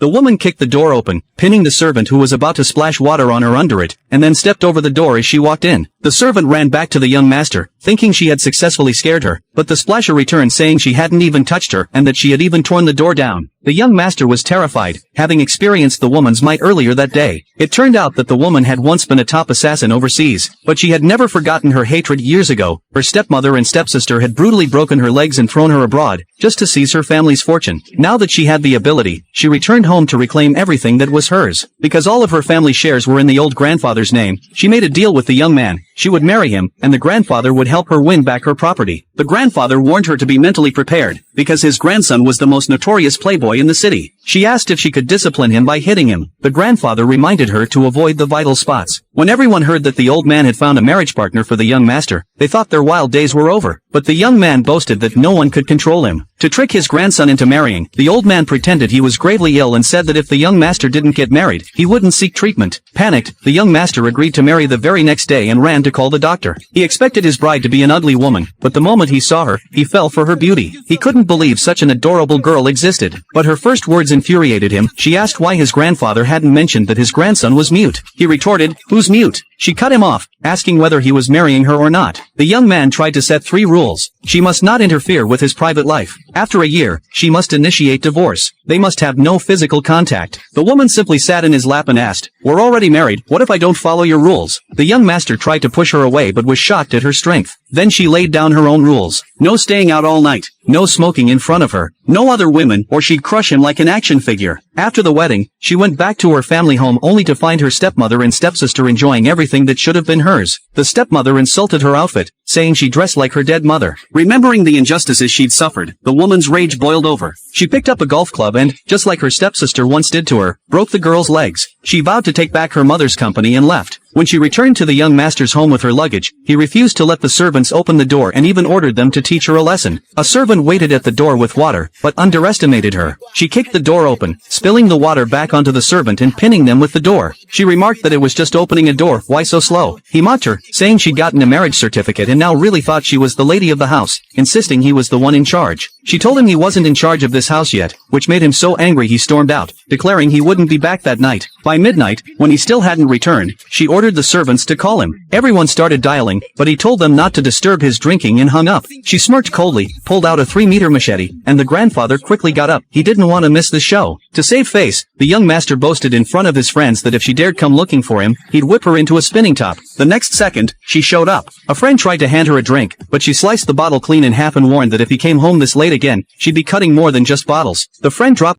The woman kicked the door open, pinning the servant who was about to splash water on her under it, and then stepped over the door as she walked in. The servant ran back to the young master, thinking she had successfully scared her, but the splasher returned saying she hadn't even touched her and that she had even torn the door down. The young master was terrified, having experienced the woman's might earlier that day. It turned out that the woman had once been a top assassin overseas, but she had never forgotten her hatred years ago. Her stepmother and stepsister had brutally broken her legs and thrown her abroad, just to seize her family's fortune. Now that she had the ability, she returned home to reclaim everything that was hers. Because all of her family shares were in the old grandfather's name, she made a deal with the young man. She would marry him, and the grandfather would help her win back her property. The grandfather warned her to be mentally prepared, because his grandson was the most notorious playboy in the city. She asked if she could discipline him by hitting him. The grandfather reminded her to avoid the vital spots. When everyone heard that the old man had found a marriage partner for the young master, they thought their wild days were over. But the young man boasted that no one could control him. To trick his grandson into marrying, the old man pretended he was gravely ill and said that if the young master didn't get married, he wouldn't seek treatment. Panicked, the young master agreed to marry the very next day and ran to call the doctor. He expected his bride to be an ugly woman, but the moment he saw her, he fell for her beauty. He couldn't believe such an adorable girl existed. But her first words infuriated him. She asked why his grandfather hadn't mentioned that his grandson was mute. He retorted, "Who's mute?" She cut him off, asking whether he was marrying her or not. The young man tried to set 3 rules. She must not interfere with his private life. After a year, she must initiate divorce. They must have no physical contact. The woman simply sat in his lap and asked, "We're already married, what if I don't follow your rules?" The young master tried to push her away but was shocked at her strength. Then she laid down her own rules. No staying out all night. No smoking in front of her. No other women, or she'd crush him like an action figure. After the wedding, she went back to her family home only to find her stepmother and stepsister enjoying everything that should have been hers. The stepmother insulted her outfit, saying she dressed like her dead mother. Remembering the injustices she'd suffered, the woman's rage boiled over. She picked up a golf club and, just like her stepsister once did to her, broke the girl's legs. She vowed to take back her mother's company and left. When she returned to the young master's home with her luggage, he refused to let the servants open the door and even ordered them to teach her a lesson. A servant waited at the door with water, but underestimated her. She kicked the door open, spilling the water back onto the servant and pinning them with the door. She remarked that it was just opening a door, why so slow? He mocked her, saying she'd gotten a marriage certificate and now really thought she was the lady of the house, insisting he was the one in charge. She told him he wasn't in charge of this house yet, which made him so angry he stormed out, declaring he wouldn't be back that night. By midnight, when he still hadn't returned, she ordered the servants to call him. Everyone started dialing, but he told them not to disturb his drinking and hung up. She smirked coldly, pulled out a 3-meter machete, and the grandfather quickly got up. He didn't want to miss the show. To save face, the young master boasted in front of his friends that if she dared come looking for him, he'd whip her into a spinning top. The next second, she showed up. A friend tried to hand her a drink, but she sliced the bottle clean in half and warned that if he came home this late again, she'd be cutting more than just bottles. The friend dropped